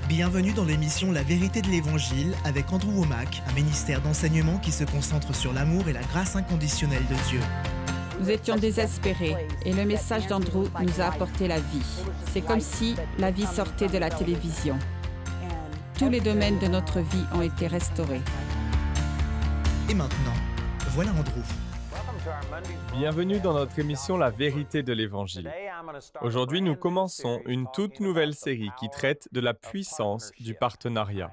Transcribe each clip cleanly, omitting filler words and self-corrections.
Bienvenue dans l'émission La vérité de l'Évangile avec Andrew Wommack, un ministère d'enseignement qui se concentre sur l'amour et la grâce inconditionnelle de Dieu. Nous étions désespérés et le message d'Andrew nous a apporté la vie. C'est comme si la vie sortait de la télévision. Tous les domaines de notre vie ont été restaurés. Et maintenant, voilà Andrew. Bienvenue dans notre émission La vérité de l'Évangile. Aujourd'hui, nous commençons une toute nouvelle série qui traite de la puissance du partenariat.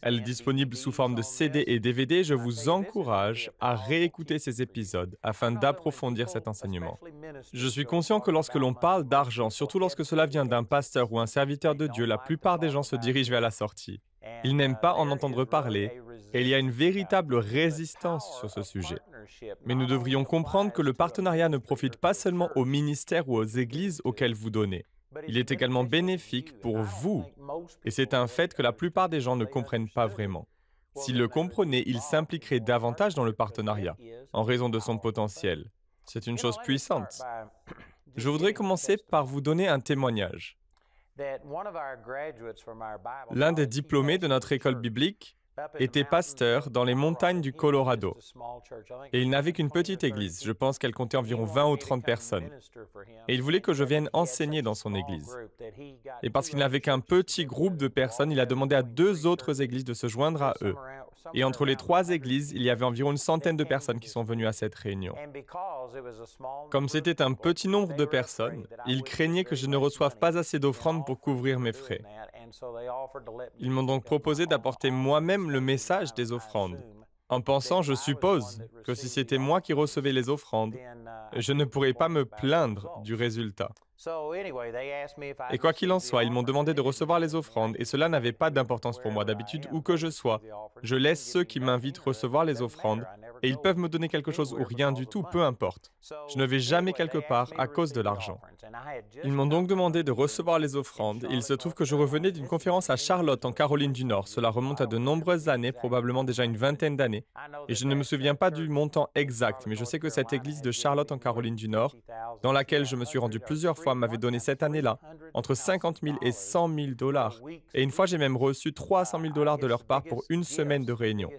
Elle est disponible sous forme de CD et DVD. Je vous encourage à réécouter ces épisodes afin d'approfondir cet enseignement. Je suis conscient que lorsque l'on parle d'argent, surtout lorsque cela vient d'un pasteur ou un serviteur de Dieu, la plupart des gens se dirigent vers la sortie. Ils n'aiment pas en entendre parler et il y a une véritable résistance sur ce sujet. Mais nous devrions comprendre que le partenariat ne profite pas seulement aux ministères ou aux églises auxquelles vous donnez. Il est également bénéfique pour vous. Et c'est un fait que la plupart des gens ne comprennent pas vraiment. S'ils le comprenaient, ils s'impliqueraient davantage dans le partenariat, en raison de son potentiel. C'est une chose puissante. Je voudrais commencer par vous donner un témoignage. L'un des diplômés de notre école biblique était pasteur dans les montagnes du Colorado. Et il n'avait qu'une petite église. Je pense qu'elle comptait environ 20 ou 30 personnes. Et il voulait que je vienne enseigner dans son église. Et parce qu'il n'avait qu'un petit groupe de personnes, il a demandé à 2 autres églises de se joindre à eux. Et entre les 3 églises, il y avait environ une centaine de personnes qui sont venues à cette réunion. Comme c'était un petit nombre de personnes, il craignait que je ne reçoive pas assez d'offrandes pour couvrir mes frais. Ils m'ont donc proposé d'apporter moi-même le message des offrandes, en pensant, je suppose, que si c'était moi qui recevais les offrandes, je ne pourrais pas me plaindre du résultat. Et quoi qu'il en soit, ils m'ont demandé de recevoir les offrandes et cela n'avait pas d'importance pour moi. D'habitude, où que je sois, je laisse ceux qui m'invitent recevoir les offrandes et ils peuvent me donner quelque chose ou rien du tout, peu importe. Je ne vais jamais quelque part à cause de l'argent. Ils m'ont donc demandé de recevoir les offrandes. Il se trouve que je revenais d'une conférence à Charlotte, en Caroline du Nord. Cela remonte à de nombreuses années, probablement déjà une vingtaine d'années. Et je ne me souviens pas du montant exact, mais je sais que cette église de Charlotte, en Caroline du Nord, dans laquelle je me suis rendu plusieurs fois, m'avait donné cette année-là entre 50 000 et 100 000 dollars. Et une fois, j'ai même reçu 300 000 dollars de leur part pour une semaine de réunion.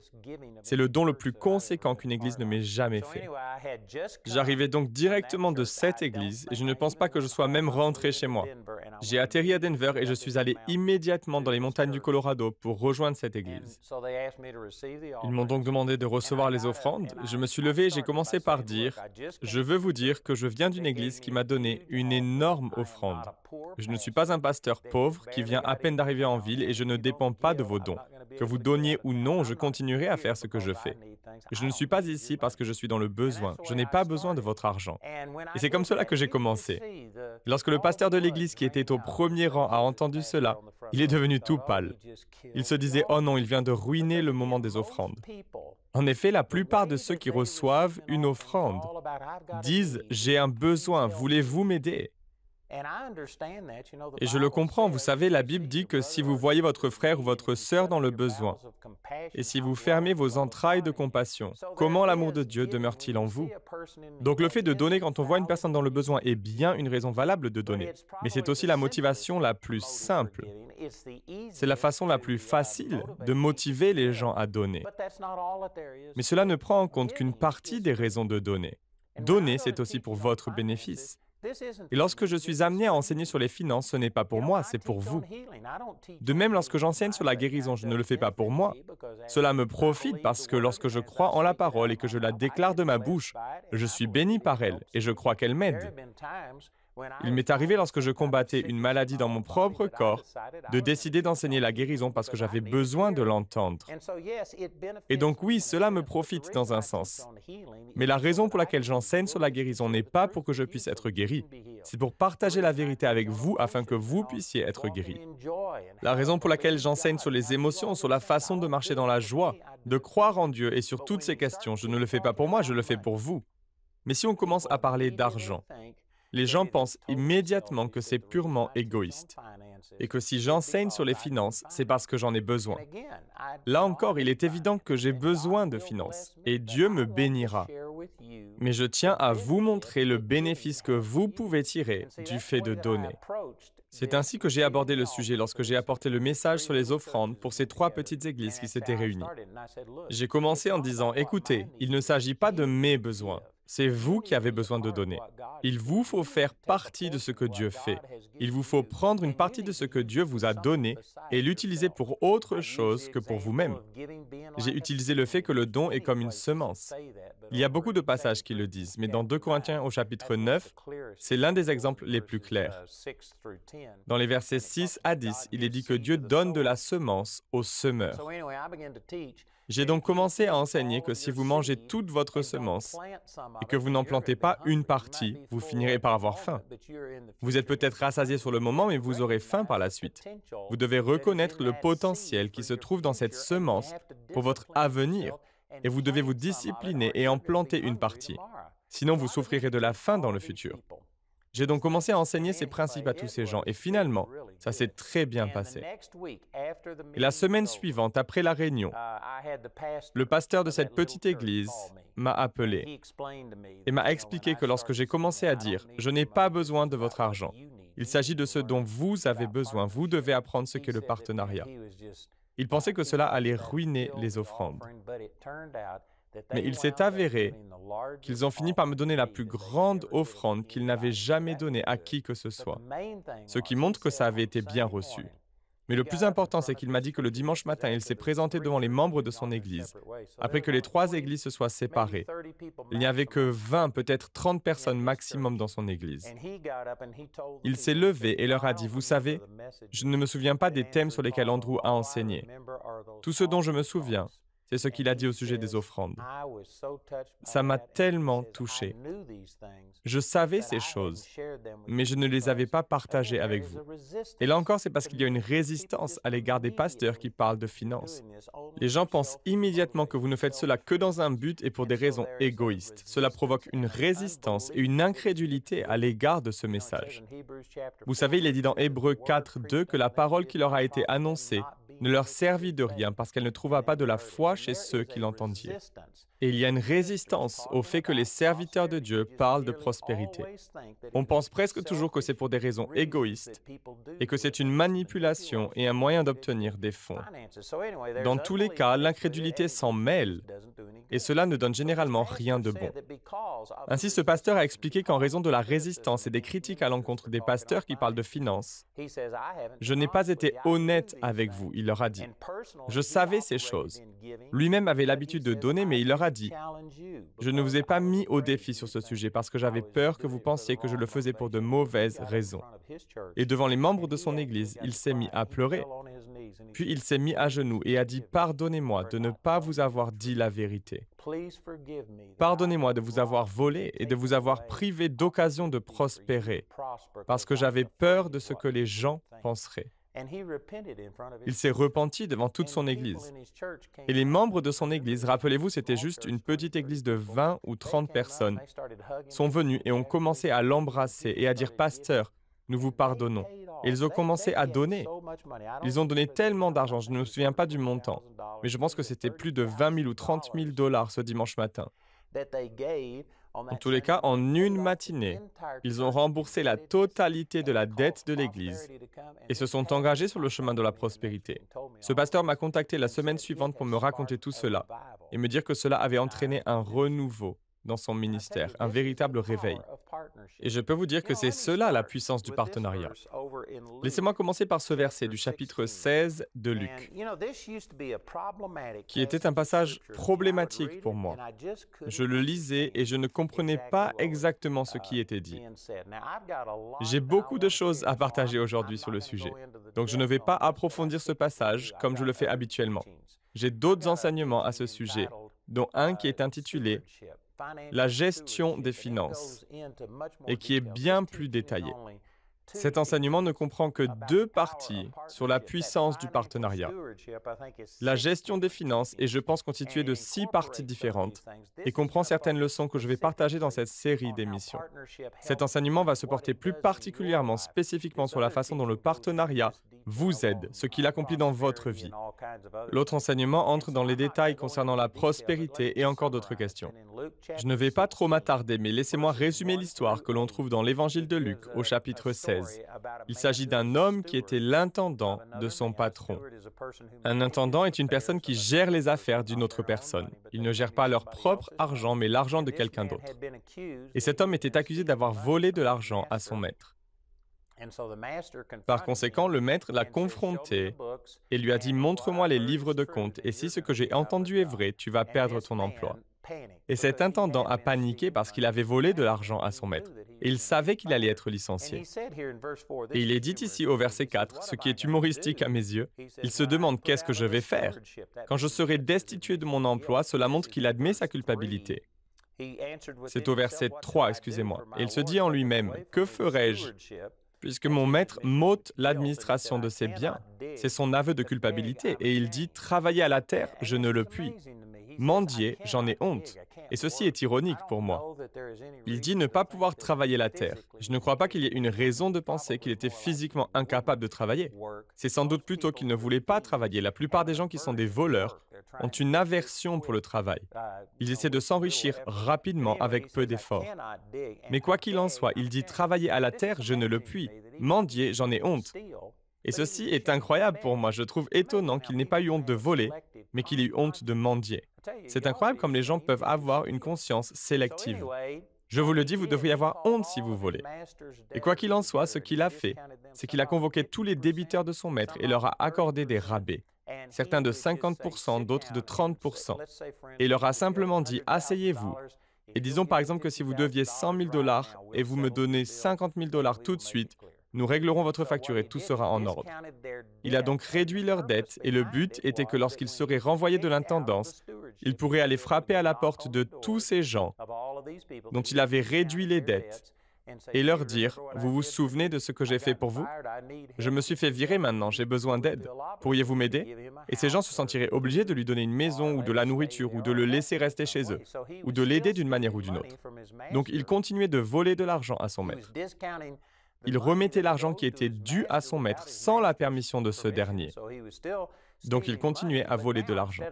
C'est le don le plus conséquent qu'une église ne m'ait jamais fait. J'arrivais donc directement de cette église et je ne pense pas que je sois même rentré chez moi. J'ai atterri à Denver et je suis allé immédiatement dans les montagnes du Colorado pour rejoindre cette église. Ils m'ont donc demandé de recevoir les offrandes. Je me suis levé et j'ai commencé par dire « Je veux vous dire que je viens d'une église qui m'a donné une énorme offrande. Je ne suis pas un pasteur pauvre qui vient à peine d'arriver en ville et je ne dépends pas de vos dons. Que vous donniez ou non, je continuerai à faire ce que je fais. Je ne suis pas ici parce que je suis dans le besoin. Je n'ai pas besoin de votre argent. » Et c'est comme cela que j'ai commencé. Lorsque le pasteur de l'église qui était au premier rang a entendu cela, il est devenu tout pâle. Il se disait « Oh non, il vient de ruiner le moment des offrandes. » En effet, la plupart de ceux qui reçoivent une offrande disent « J'ai un besoin, voulez-vous m'aider ?» Et je le comprends, vous savez, la Bible dit que si vous voyez votre frère ou votre sœur dans le besoin, et si vous fermez vos entrailles de compassion, comment l'amour de Dieu demeure-t-il en vous? Donc le fait de donner quand on voit une personne dans le besoin est bien une raison valable de donner, mais c'est aussi la motivation la plus simple. C'est la façon la plus facile de motiver les gens à donner. Mais cela ne prend en compte qu'une partie des raisons de donner. Donner, c'est aussi pour votre bénéfice. Et lorsque je suis amené à enseigner sur les finances, ce n'est pas pour moi, c'est pour vous. De même, lorsque j'enseigne sur la guérison, je ne le fais pas pour moi. Cela me profite parce que lorsque je crois en la parole et que je la déclare de ma bouche, je suis béni par elle et je crois qu'elle m'aide. Il m'est arrivé lorsque je combattais une maladie dans mon propre corps de décider d'enseigner la guérison parce que j'avais besoin de l'entendre. Et donc oui, cela me profite dans un sens. Mais la raison pour laquelle j'enseigne sur la guérison n'est pas pour que je puisse être guéri. C'est pour partager la vérité avec vous afin que vous puissiez être guéri. La raison pour laquelle j'enseigne sur les émotions, sur la façon de marcher dans la joie, de croire en Dieu et sur toutes ces questions, je ne le fais pas pour moi, je le fais pour vous. Mais si on commence à parler d'argent, les gens pensent immédiatement que c'est purement égoïste et que si j'enseigne sur les finances, c'est parce que j'en ai besoin. Là encore, il est évident que j'ai besoin de finances et Dieu me bénira. Mais je tiens à vous montrer le bénéfice que vous pouvez tirer du fait de donner. C'est ainsi que j'ai abordé le sujet lorsque j'ai apporté le message sur les offrandes pour ces 3 petites églises qui s'étaient réunies. J'ai commencé en disant, écoutez, il ne s'agit pas de mes besoins. C'est vous qui avez besoin de donner. Il vous faut faire partie de ce que Dieu fait. Il vous faut prendre une partie de ce que Dieu vous a donné et l'utiliser pour autre chose que pour vous-même. J'ai utilisé le fait que le don est comme une semence. Il y a beaucoup de passages qui le disent, mais dans 2 Corinthiens au chapitre 9, c'est l'un des exemples les plus clairs. Dans les versets 6 à 10, il est dit que Dieu donne de la semence au semeur. J'ai donc commencé à enseigner que si vous mangez toute votre semence et que vous n'en plantez pas une partie, vous finirez par avoir faim. Vous êtes peut-être rassasié sur le moment, mais vous aurez faim par la suite. Vous devez reconnaître le potentiel qui se trouve dans cette semence pour votre avenir et vous devez vous discipliner et en planter une partie. Sinon, vous souffrirez de la faim dans le futur. J'ai donc commencé à enseigner ces principes à tous ces gens et finalement, ça s'est très bien passé. Et la semaine suivante, après la réunion, le pasteur de cette petite église m'a appelé et m'a expliqué que lorsque j'ai commencé à dire « Je n'ai pas besoin de votre argent, il s'agit de ce dont vous avez besoin, vous devez apprendre ce qu'est le partenariat », il pensait que cela allait ruiner les offrandes. Mais il s'est avéré qu'ils ont fini par me donner la plus grande offrande qu'ils n'avaient jamais donnée à qui que ce soit, ce qui montre que ça avait été bien reçu. Mais le plus important, c'est qu'il m'a dit que le dimanche matin, il s'est présenté devant les membres de son église, après que les 3 églises se soient séparées. Il n'y avait que 20, peut-être 30 personnes maximum dans son église. Il s'est levé et leur a dit, « Vous savez, je ne me souviens pas des thèmes sur lesquels Andrew a enseigné. Tout ce dont je me souviens, c'est ce qu'il a dit au sujet des offrandes. Ça m'a tellement touché. Je savais ces choses, mais je ne les avais pas partagées avec vous. Et là encore, c'est parce qu'il y a une résistance à l'égard des pasteurs qui parlent de finances. Les gens pensent immédiatement que vous ne faites cela que dans un but et pour des raisons égoïstes. Cela provoque une résistance et une incrédulité à l'égard de ce message. Vous savez, il est dit dans Hébreux 4:2 que la parole qui leur a été annoncée ne leur servit de rien parce qu'elle ne trouva pas de la foi chez ceux qui l'entendirent. Et il y a une résistance au fait que les serviteurs de Dieu parlent de prospérité. On pense presque toujours que c'est pour des raisons égoïstes et que c'est une manipulation et un moyen d'obtenir des fonds. Dans tous les cas, l'incrédulité s'en mêle et cela ne donne généralement rien de bon. Ainsi, ce pasteur a expliqué qu'en raison de la résistance et des critiques à l'encontre des pasteurs qui parlent de finances, je n'ai pas été honnête avec vous, il leur a dit. Je savais ces choses. Lui-même avait l'habitude de donner, mais il leur a dit, « Je ne vous ai pas mis au défi sur ce sujet parce que j'avais peur que vous pensiez que je le faisais pour de mauvaises raisons. » Et devant les membres de son Église, il s'est mis à pleurer. Puis il s'est mis à genoux et a dit, « Pardonnez-moi de ne pas vous avoir dit la vérité. Pardonnez-moi de vous avoir volé et de vous avoir privé d'occasion de prospérer, parce que j'avais peur de ce que les gens penseraient. » Il s'est repenti devant toute son Église. Et les membres de son Église, rappelez-vous, c'était juste une petite église de 20 ou 30 personnes, sont venus et ont commencé à l'embrasser et à dire, « Pasteur, nous vous pardonnons. » Et ils ont commencé à donner. Ils ont donné tellement d'argent, je ne me souviens pas du montant, mais je pense que c'était plus de 20 000 ou 30 000 $ ce dimanche matin. En tous les cas, en une matinée, ils ont remboursé la totalité de la dette de l'Église et se sont engagés sur le chemin de la prospérité. Ce pasteur m'a contacté la semaine suivante pour me raconter tout cela et me dire que cela avait entraîné un renouveau dans son ministère, un véritable réveil. Et je peux vous dire que c'est cela la puissance du partenariat. Laissez-moi commencer par ce verset du chapitre 16 de Luc, qui était un passage problématique pour moi. Je le lisais et je ne comprenais pas exactement ce qui était dit. J'ai beaucoup de choses à partager aujourd'hui sur le sujet, donc je ne vais pas approfondir ce passage comme je le fais habituellement. J'ai d'autres enseignements à ce sujet, dont un qui est intitulé « La gestion des finances » et qui est bien plus détaillé. Cet enseignement ne comprend que 2 parties sur la puissance du partenariat. La gestion des finances est, je pense, constituée de 6 parties différentes et comprend certaines leçons que je vais partager dans cette série d'émissions. Cet enseignement va se porter plus particulièrement, spécifiquement sur la façon dont le partenariat vous aide, ce qu'il accomplit dans votre vie. L'autre enseignement entre dans les détails concernant la prospérité et encore d'autres questions. Je ne vais pas trop m'attarder, mais laissez-moi résumer l'histoire que l'on trouve dans l'Évangile de Luc au chapitre 16. Il s'agit d'un homme qui était l'intendant de son patron. Un intendant est une personne qui gère les affaires d'une autre personne. Il ne gère pas leur propre argent, mais l'argent de quelqu'un d'autre. Et cet homme était accusé d'avoir volé de l'argent à son maître. Par conséquent, le maître l'a confronté et lui a dit « Montre-moi les livres de comptes, et si ce que j'ai entendu est vrai, tu vas perdre ton emploi. » Et cet intendant a paniqué parce qu'il avait volé de l'argent à son maître. Et il savait qu'il allait être licencié. Et il est dit ici au verset 4, ce qui est humoristique à mes yeux, il se demande « Qu'est-ce que je vais faire ? Quand je serai destitué de mon emploi, cela montre qu'il admet sa culpabilité. » C'est au verset 3, excusez-moi. Et il se dit en lui-même « Que ferai-je ? Puisque mon maître m'ôte l'administration de ses biens. » C'est son aveu de culpabilité. Et il dit « Travailler à la terre, je ne le puis. Mendier, j'en ai honte. » Et ceci est ironique pour moi. Il dit ne pas pouvoir travailler la terre. Je ne crois pas qu'il y ait une raison de penser qu'il était physiquement incapable de travailler. C'est sans doute plutôt qu'il ne voulait pas travailler. La plupart des gens qui sont des voleurs ont une aversion pour le travail. Ils essaient de s'enrichir rapidement avec peu d'efforts. Mais quoi qu'il en soit, il dit travailler à la terre, je ne le puis. Mendier, j'en ai honte. Et ceci est incroyable pour moi. Je trouve étonnant qu'il n'ait pas eu honte de voler, mais qu'il ait eu honte de mendier. C'est incroyable comme les gens peuvent avoir une conscience sélective. Je vous le dis, vous devriez avoir honte si vous volez. Et quoi qu'il en soit, ce qu'il a fait, c'est qu'il a convoqué tous les débiteurs de son maître et leur a accordé des rabais. Certains de 50%, d'autres de 30%. Et il leur a simplement dit, asseyez-vous. Et disons par exemple que si vous deviez 100 000 $ et vous me donnez 50 000 $ tout de suite, nous réglerons votre facture et tout sera en ordre. Il a donc réduit leurs dettes et le but était que lorsqu'ils seraient renvoyés de l'intendance, il pourrait aller frapper à la porte de tous ces gens dont il avait réduit les dettes et leur dire « Vous vous souvenez de ce que j'ai fait pour vous? Je me suis fait virer maintenant, j'ai besoin d'aide. Pourriez-vous m'aider ?» Et ces gens se sentiraient obligés de lui donner une maison ou de la nourriture ou de le laisser rester chez eux ou de l'aider d'une manière ou d'une autre. Donc il continuait de voler de l'argent à son maître. Il remettait l'argent qui était dû à son maître sans la permission de ce dernier. Donc il continuait à voler de l'argent.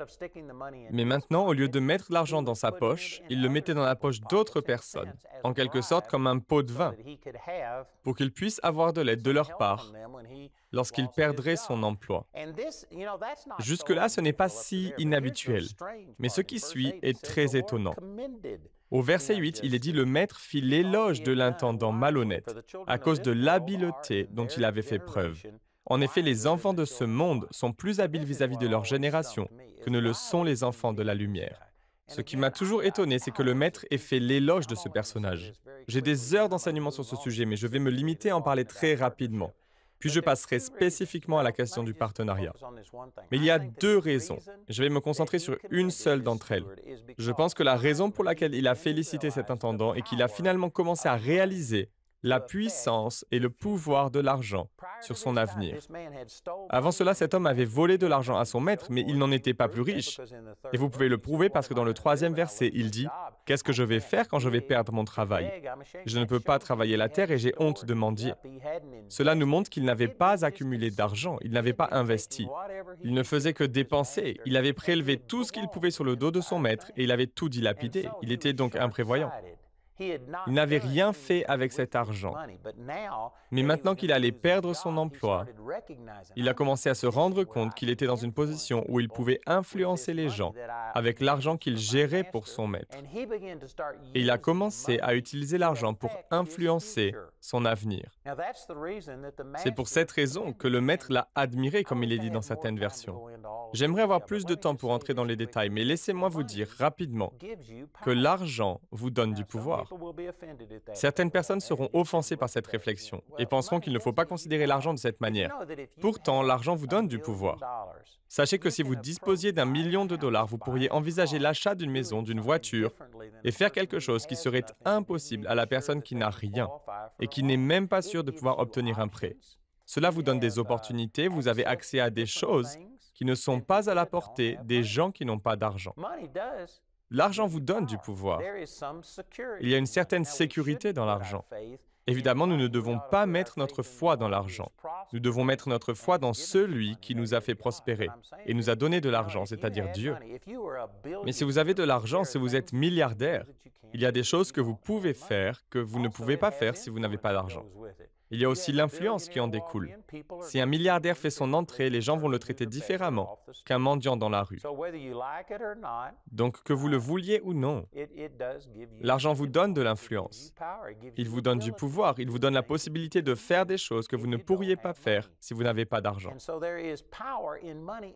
Mais maintenant, au lieu de mettre l'argent dans sa poche, il le mettait dans la poche d'autres personnes, en quelque sorte comme un pot de vin, pour qu'il puisse avoir de l'aide de leur part lorsqu'il perdrait son emploi. Jusque-là, ce n'est pas si inhabituel, mais ce qui suit est très étonnant. Au verset 8, il est dit « Le maître fit l'éloge de l'intendant malhonnête à cause de l'habileté dont il avait fait preuve. En effet, les enfants de ce monde sont plus habiles vis-à-vis de leur génération que ne le sont les enfants de la lumière. » Ce qui m'a toujours étonné, c'est que le maître ait fait l'éloge de ce personnage. J'ai des heures d'enseignement sur ce sujet, mais je vais me limiter à en parler très rapidement. Puis je passerai spécifiquement à la question du partenariat. Mais il y a deux raisons. Je vais me concentrer sur une seule d'entre elles. Je pense que la raison pour laquelle il a félicité cet intendant est qu'il a finalement commencé à réaliser la puissance et le pouvoir de l'argent sur son avenir. Avant cela, cet homme avait volé de l'argent à son maître, mais il n'en était pas plus riche. Et vous pouvez le prouver parce que dans le 3e verset, il dit « Qu'est-ce que je vais faire quand je vais perdre mon travail? Je ne peux pas travailler la terre et j'ai honte de mendier. » Cela nous montre qu'il n'avait pas accumulé d'argent, il n'avait pas investi. Il ne faisait que dépenser. Il avait prélevé tout ce qu'il pouvait sur le dos de son maître et il avait tout dilapidé. Il était donc imprévoyant. Il n'avait rien fait avec cet argent. Mais maintenant qu'il allait perdre son emploi, il a commencé à se rendre compte qu'il était dans une position où il pouvait influencer les gens avec l'argent qu'il gérait pour son maître. Et il a commencé à utiliser l'argent pour influencer son avenir. C'est pour cette raison que le maître l'a admiré, comme il est dit dans certaines versions. J'aimerais avoir plus de temps pour entrer dans les détails, mais laissez-moi vous dire rapidement que l'argent vous donne du pouvoir. Certaines personnes seront offensées par cette réflexion et penseront qu'il ne faut pas considérer l'argent de cette manière. Pourtant, l'argent vous donne du pouvoir. Sachez que si vous disposiez d'1 million de dollars, vous pourriez envisager l'achat d'une maison, d'une voiture et faire quelque chose qui serait impossible à la personne qui n'a rien et qui n'est même pas sûre de pouvoir obtenir un prêt. Cela vous donne des opportunités, vous avez accès à des choses qui ne sont pas à la portée des gens qui n'ont pas d'argent. L'argent vous donne du pouvoir. Il y a une certaine sécurité dans l'argent. Évidemment, nous ne devons pas mettre notre foi dans l'argent. Nous devons mettre notre foi dans celui qui nous a fait prospérer et nous a donné de l'argent, c'est-à-dire Dieu. Mais si vous avez de l'argent, si vous êtes milliardaire, il y a des choses que vous pouvez faire que vous ne pouvez pas faire si vous n'avez pas d'argent. Il y a aussi l'influence qui en découle. Si un milliardaire fait son entrée, les gens vont le traiter différemment qu'un mendiant dans la rue. Donc, que vous le vouliez ou non, l'argent vous donne de l'influence. Il vous donne du pouvoir, il vous donne la possibilité de faire des choses que vous ne pourriez pas faire si vous n'avez pas d'argent.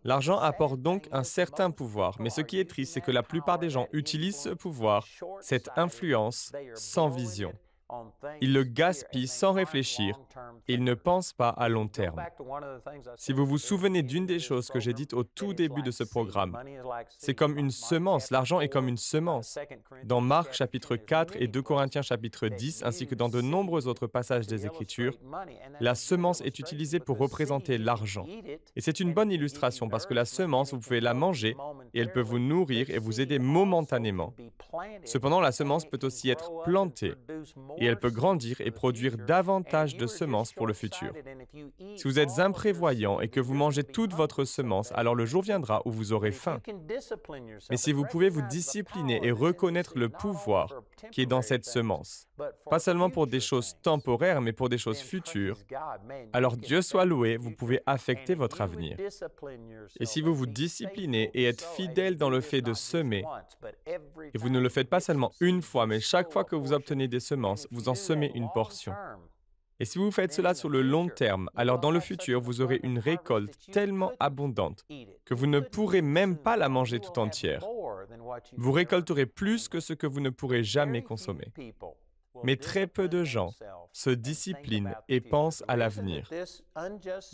L'argent apporte donc un certain pouvoir, mais ce qui est triste, c'est que la plupart des gens utilisent ce pouvoir, cette influence, sans vision. Ils le gaspillent sans réfléchir et ils ne pensent pas à long terme. Si vous vous souvenez d'une des choses que j'ai dites au tout début de ce programme, c'est comme une semence, l'argent est comme une semence. Dans Marc chapitre 4 et 2 Corinthiens chapitre 10, ainsi que dans de nombreux autres passages des Écritures, la semence est utilisée pour représenter l'argent. Et c'est une bonne illustration parce que la semence, vous pouvez la manger et elle peut vous nourrir et vous aider momentanément. Cependant, la semence peut aussi être plantée et elle peut grandir et produire davantage de semences pour le futur. Si vous êtes imprévoyant et que vous mangez toute votre semence, alors le jour viendra où vous aurez faim. Mais si vous pouvez vous discipliner et reconnaître le pouvoir qui est dans cette semence, pas seulement pour des choses temporaires, mais pour des choses futures, alors Dieu soit loué, vous pouvez affecter votre avenir. Et si vous vous disciplinez et êtes fidèle dans le fait de semer, et vous ne le faites pas seulement une fois, mais chaque fois que vous obtenez des semences, vous en semez une portion. Et si vous faites cela sur le long terme, alors dans le futur, vous aurez une récolte tellement abondante que vous ne pourrez même pas la manger tout entière. Vous récolterez plus que ce que vous ne pourrez jamais consommer. Mais très peu de gens se disciplinent et pensent à l'avenir.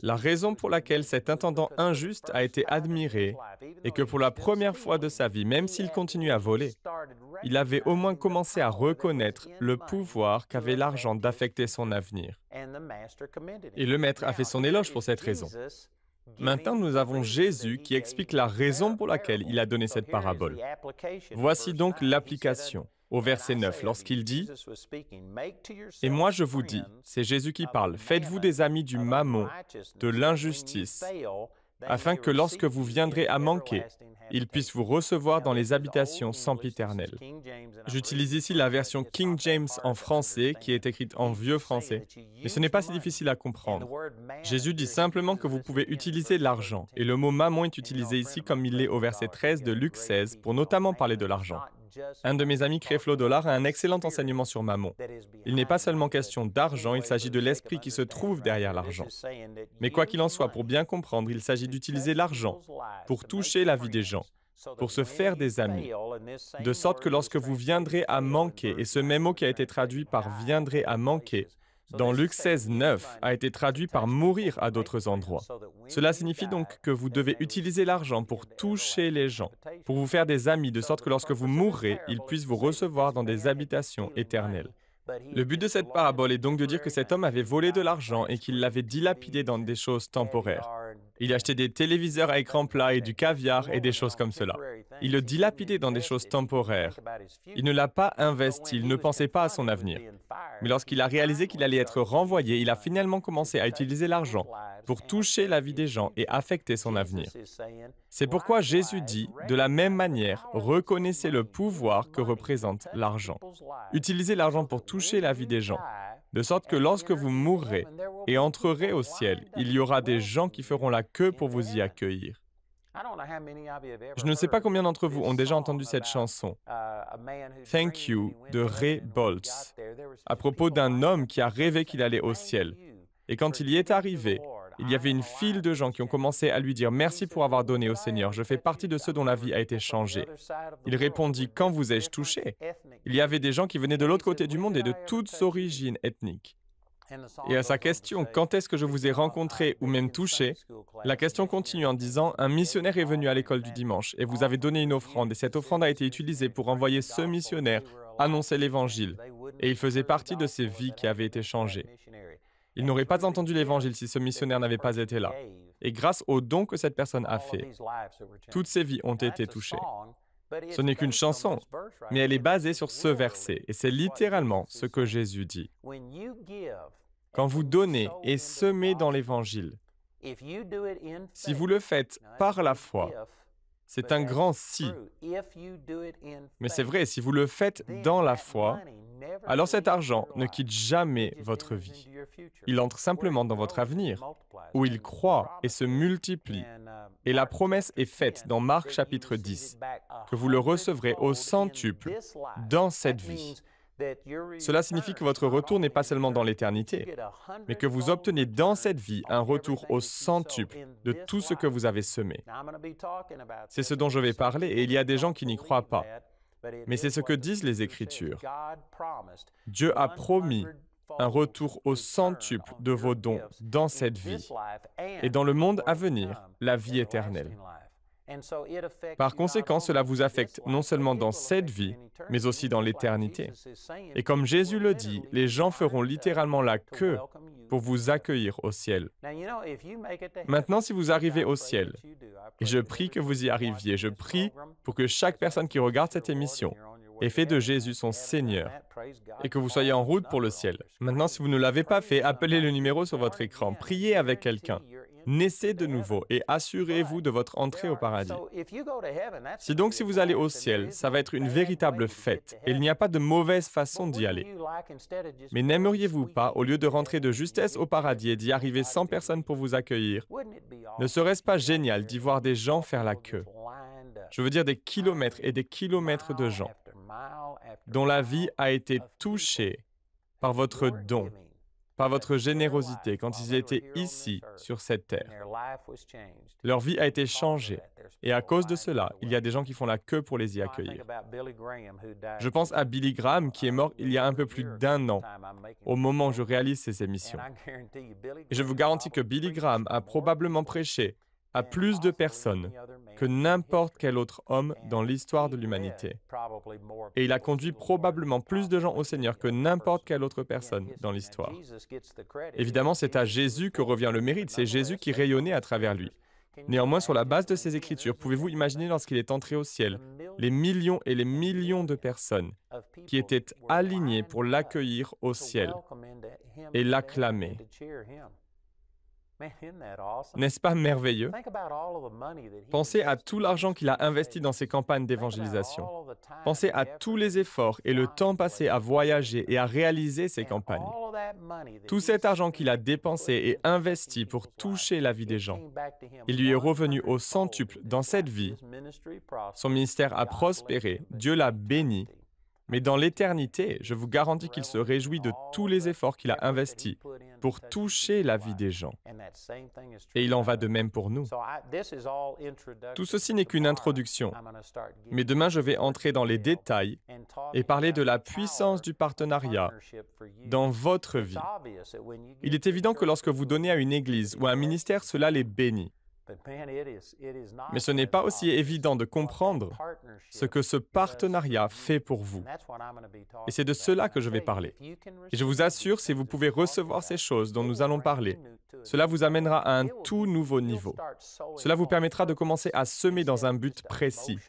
La raison pour laquelle cet intendant injuste a été admiré est que pour la première fois de sa vie, même s'il continue à voler, il avait au moins commencé à reconnaître le pouvoir qu'avait l'argent d'affecter son avenir. Et le maître a fait son éloge pour cette raison. Maintenant, nous avons Jésus qui explique la raison pour laquelle il a donné cette parabole. Voici donc l'application. Au verset 9, lorsqu'il dit « Et moi je vous dis, c'est Jésus qui parle, faites-vous des amis du mammon, de l'injustice, afin que lorsque vous viendrez à manquer, ils puissent vous recevoir dans les habitations sempiternelles. » J'utilise ici la version King James en français, qui est écrite en vieux français, mais ce n'est pas si difficile à comprendre. Jésus dit simplement que vous pouvez utiliser l'argent, et le mot mammon est utilisé ici comme il l'est au verset 13 de Luc 16, pour notamment parler de l'argent. Un de mes amis, Creflo Dollar, a un excellent enseignement sur Mammon. Il n'est pas seulement question d'argent, il s'agit de l'esprit qui se trouve derrière l'argent. Mais quoi qu'il en soit, pour bien comprendre, il s'agit d'utiliser l'argent pour toucher la vie des gens, pour se faire des amis, de sorte que lorsque vous viendrez à manquer, et ce même mot qui a été traduit par « viendrez à manquer », dans Luc 16, 9, a été traduit par « mourir » à d'autres endroits. Cela signifie donc que vous devez utiliser l'argent pour toucher les gens, pour vous faire des amis, de sorte que lorsque vous mourrez, ils puissent vous recevoir dans des habitations éternelles. Le but de cette parabole est donc de dire que cet homme avait volé de l'argent et qu'il l'avait dilapidé dans des choses temporaires. Il achetait des téléviseurs à écran plat et du caviar et des choses comme cela. Il le dilapidait dans des choses temporaires. Il ne l'a pas investi, il ne pensait pas à son avenir. Mais lorsqu'il a réalisé qu'il allait être renvoyé, il a finalement commencé à utiliser l'argent pour toucher la vie des gens et affecter son avenir. C'est pourquoi Jésus dit, de la même manière, reconnaissez le pouvoir que représente l'argent. Utilisez l'argent pour toucher la vie des gens, de sorte que lorsque vous mourrez et entrerez au ciel, il y aura des gens qui feront la queue pour vous y accueillir. Je ne sais pas combien d'entre vous ont déjà entendu cette chanson, Thank You, de Ray Boltz, à propos d'un homme qui a rêvé qu'il allait au ciel. Et quand il y est arrivé, il y avait une file de gens qui ont commencé à lui dire « Merci pour avoir donné au Seigneur, je fais partie de ceux dont la vie a été changée. » Il répondit « Quand vous ai-je touché ?» Il y avait des gens qui venaient de l'autre côté du monde et de toutes origines ethniques. Et à sa question « Quand est-ce que je vous ai rencontré ou même touché ?» la question continue en disant « Un missionnaire est venu à l'école du dimanche et vous avez donné une offrande et cette offrande a été utilisée pour envoyer ce missionnaire annoncer l'Évangile. Et il faisait partie de ces vies qui avaient été changées. Il n'aurait pas entendu l'Évangile si ce missionnaire n'avait pas été là. Et grâce au don que cette personne a fait, toutes ces vies ont été touchées. Ce n'est qu'une chanson, mais elle est basée sur ce verset, et c'est littéralement ce que Jésus dit. Quand vous donnez et semez dans l'Évangile, si vous le faites par la foi, c'est un grand si. Mais c'est vrai, si vous le faites dans la foi, alors cet argent ne quitte jamais votre vie. Il entre simplement dans votre avenir, où il croît et se multiplie. Et la promesse est faite dans Marc chapitre 10, que vous le recevrez au centuple dans cette vie. Cela signifie que votre retour n'est pas seulement dans l'éternité, mais que vous obtenez dans cette vie un retour au centuple de tout ce que vous avez semé. C'est ce dont je vais parler, et il y a des gens qui n'y croient pas. Mais c'est ce que disent les Écritures. Dieu a promis un retour au centuple de vos dons dans cette vie et dans le monde à venir, la vie éternelle. Par conséquent, cela vous affecte non seulement dans cette vie, mais aussi dans l'éternité. Et comme Jésus le dit, les gens feront littéralement la queue pour vous accueillir au ciel. Maintenant, si vous arrivez au ciel, et je prie que vous y arriviez, je prie pour que chaque personne qui regarde cette émission ait fait de Jésus son Seigneur et que vous soyez en route pour le ciel. Maintenant, si vous ne l'avez pas fait, appelez le numéro sur votre écran, priez avec quelqu'un. Naissez de nouveau et assurez-vous de votre entrée au paradis. Si vous allez au ciel, ça va être une véritable fête et il n'y a pas de mauvaise façon d'y aller. Mais n'aimeriez-vous pas, au lieu de rentrer de justesse au paradis et d'y arriver sans personne pour vous accueillir, ne serait-ce pas génial d'y voir des gens faire la queue? Je veux dire des kilomètres et des kilomètres de gens dont la vie a été touchée par votre don, par votre générosité quand ils étaient ici, sur cette terre. Leur vie a été changée, et à cause de cela, il y a des gens qui font la queue pour les y accueillir. Je pense à Billy Graham qui est mort il y a un peu plus d'1 an, au moment où je réalise ces émissions. Et je vous garantis que Billy Graham a probablement prêché à plus de personnes que n'importe quel autre homme dans l'histoire de l'humanité. Et il a conduit probablement plus de gens au Seigneur que n'importe quelle autre personne dans l'histoire. Évidemment, c'est à Jésus que revient le mérite, c'est Jésus qui rayonnait à travers lui. Néanmoins, sur la base de ces Écritures, pouvez-vous imaginer lorsqu'il est entré au ciel, les millions et les millions de personnes qui étaient alignées pour l'accueillir au ciel et l'acclamer? N'est-ce pas merveilleux? Pensez à tout l'argent qu'il a investi dans ses campagnes d'évangélisation. Pensez à tous les efforts et le temps passé à voyager et à réaliser ces campagnes. Tout cet argent qu'il a dépensé et investi pour toucher la vie des gens, il lui est revenu au centuple dans cette vie. Son ministère a prospéré, Dieu l'a béni. Mais dans l'éternité, je vous garantis qu'il se réjouit de tous les efforts qu'il a investis pour toucher la vie des gens. Et il en va de même pour nous. Tout ceci n'est qu'une introduction. Mais demain, je vais entrer dans les détails et parler de la puissance du partenariat dans votre vie. Il est évident que lorsque vous donnez à une église ou à un ministère, cela les bénit. Mais ce n'est pas aussi évident de comprendre ce que ce partenariat fait pour vous. Et c'est de cela que je vais parler. Et je vous assure, si vous pouvez recevoir ces choses dont nous allons parler, cela vous amènera à un tout nouveau niveau. Cela vous permettra de commencer à semer dans un but précis,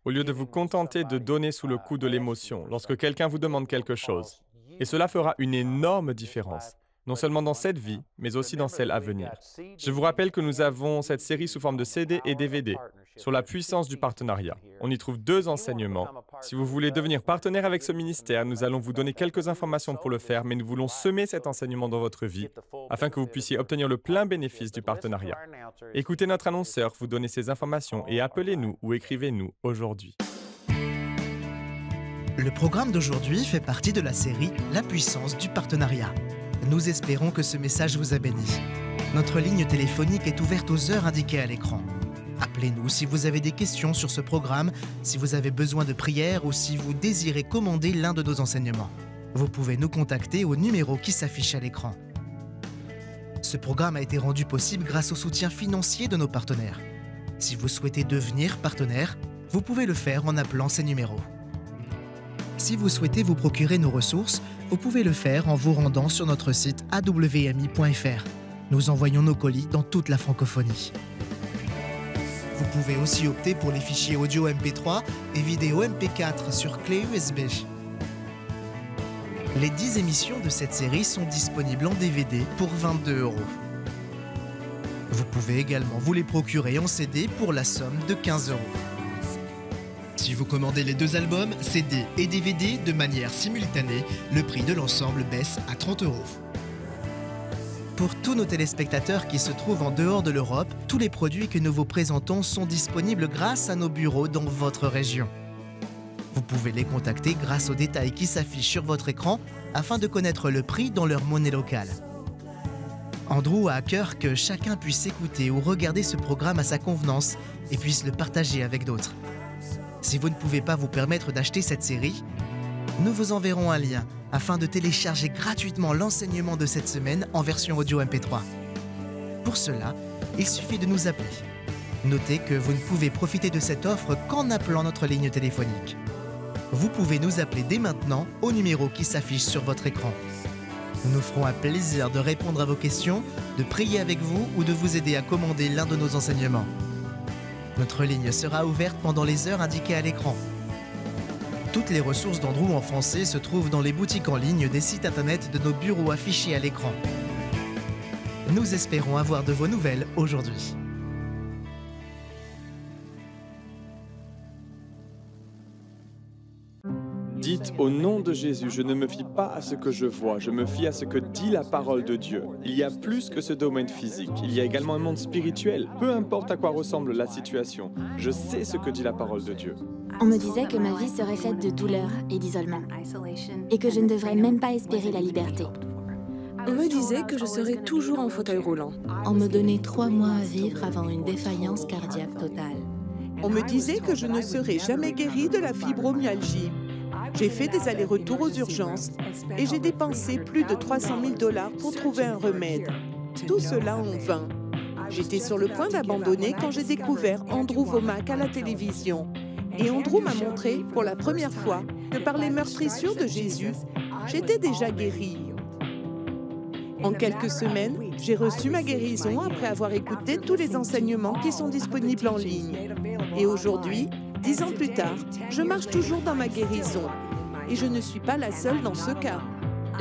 au lieu de vous contenter de donner sous le coup de l'émotion lorsque quelqu'un vous demande quelque chose. Et cela fera une énorme différence. Non seulement dans cette vie, mais aussi dans celle à venir. Je vous rappelle que nous avons cette série sous forme de CD et DVD sur la puissance du partenariat. On y trouve 2 enseignements. Si vous voulez devenir partenaire avec ce ministère, nous allons vous donner quelques informations pour le faire, mais nous voulons semer cet enseignement dans votre vie afin que vous puissiez obtenir le plein bénéfice du partenariat. Écoutez notre annonceur vous donner ces informations et appelez-nous ou écrivez-nous aujourd'hui. Le programme d'aujourd'hui fait partie de la série La puissance du partenariat. Nous espérons que ce message vous a béni. Notre ligne téléphonique est ouverte aux heures indiquées à l'écran. Appelez-nous si vous avez des questions sur ce programme, si vous avez besoin de prière ou si vous désirez commander l'un de nos enseignements. Vous pouvez nous contacter au numéro qui s'affiche à l'écran. Ce programme a été rendu possible grâce au soutien financier de nos partenaires. Si vous souhaitez devenir partenaire, vous pouvez le faire en appelant ces numéros. Si vous souhaitez vous procurer nos ressources, vous pouvez le faire en vous rendant sur notre site awmi.fr. Nous envoyons nos colis dans toute la francophonie. Vous pouvez aussi opter pour les fichiers audio MP3 et vidéo MP4 sur clé USB. Les 10 émissions de cette série sont disponibles en DVD pour 22 €. Vous pouvez également vous les procurer en CD pour la somme de 15 €. Si vous commandez les 2 albums, CD et DVD de manière simultanée, le prix de l'ensemble baisse à 30 €. Pour tous nos téléspectateurs qui se trouvent en dehors de l'Europe, tous les produits que nous vous présentons sont disponibles grâce à nos bureaux dans votre région. Vous pouvez les contacter grâce aux détails qui s'affichent sur votre écran afin de connaître le prix dans leur monnaie locale. Andrew a à cœur que chacun puisse écouter ou regarder ce programme à sa convenance et puisse le partager avec d'autres. Si vous ne pouvez pas vous permettre d'acheter cette série, nous vous enverrons un lien afin de télécharger gratuitement l'enseignement de cette semaine en version audio MP3. Pour cela, il suffit de nous appeler. Notez que vous ne pouvez profiter de cette offre qu'en appelant notre ligne téléphonique. Vous pouvez nous appeler dès maintenant au numéro qui s'affiche sur votre écran. Nous nous ferons un plaisir de répondre à vos questions, de prier avec vous ou de vous aider à commander l'un de nos enseignements. Notre ligne sera ouverte pendant les heures indiquées à l'écran. Toutes les ressources d'Andrew en français se trouvent dans les boutiques en ligne des sites internet de nos bureaux affichés à l'écran. Nous espérons avoir de vos nouvelles aujourd'hui. Dites au nom de Jésus, je ne me fie pas à ce que je vois, je me fie à ce que dit la parole de Dieu. Il y a plus que ce domaine physique, il y a également un monde spirituel. Peu importe à quoi ressemble la situation, je sais ce que dit la parole de Dieu. On me disait que ma vie serait faite de douleur et d'isolement, et que je ne devrais même pas espérer la liberté. On me disait que je serais toujours en fauteuil roulant. On me donnait 3 mois à vivre avant une défaillance cardiaque totale. On me disait que je ne serais jamais guérie de la fibromyalgie. J'ai fait des allers-retours aux urgences et j'ai dépensé plus de 300 000 $ pour trouver un remède. Tout cela en vain. J'étais sur le point d'abandonner quand j'ai découvert Andrew Wommack à la télévision. Et Andrew m'a montré, pour la première fois, que par les meurtrissures de Jésus, j'étais déjà guérie. En quelques semaines, j'ai reçu ma guérison après avoir écouté tous les enseignements qui sont disponibles en ligne. Et aujourd'hui, 10 ans plus tard, je marche toujours dans ma guérison. Et je ne suis pas la seule dans ce cas.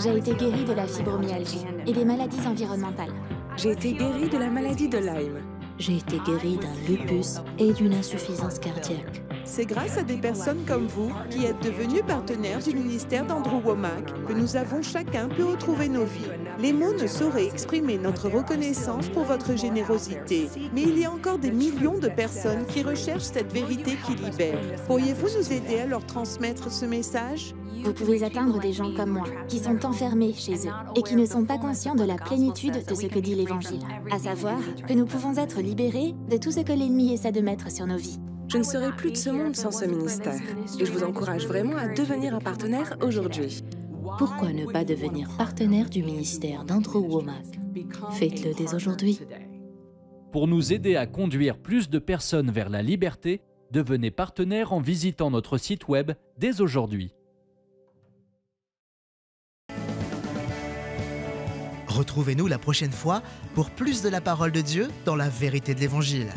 J'ai été guérie de la fibromyalgie et des maladies environnementales. J'ai été guérie de la maladie de Lyme. J'ai été guérie d'un lupus et d'une insuffisance cardiaque. C'est grâce à des personnes comme vous qui êtes devenus partenaires du ministère d'Andrew Wommack que nous avons chacun pu retrouver nos vies. Les mots ne sauraient exprimer notre reconnaissance pour votre générosité, mais il y a encore des millions de personnes qui recherchent cette vérité qui libère. Pourriez-vous nous aider à leur transmettre ce message? Vous pouvez atteindre des gens comme moi, qui sont enfermés chez eux et qui ne sont pas conscients de la plénitude de ce que dit l'Évangile, à savoir que nous pouvons être libérés de tout ce que l'ennemi essaie de mettre sur nos vies. Je ne serai plus de ce monde sans ce ministère. Et je vous encourage vraiment à devenir un partenaire aujourd'hui. Pourquoi ne pas devenir partenaire du ministère d'Andrew Wommack? Faites-le dès aujourd'hui. Pour nous aider à conduire plus de personnes vers la liberté, devenez partenaire en visitant notre site web dès aujourd'hui. Retrouvez-nous la prochaine fois pour plus de la parole de Dieu dans la vérité de l'Évangile.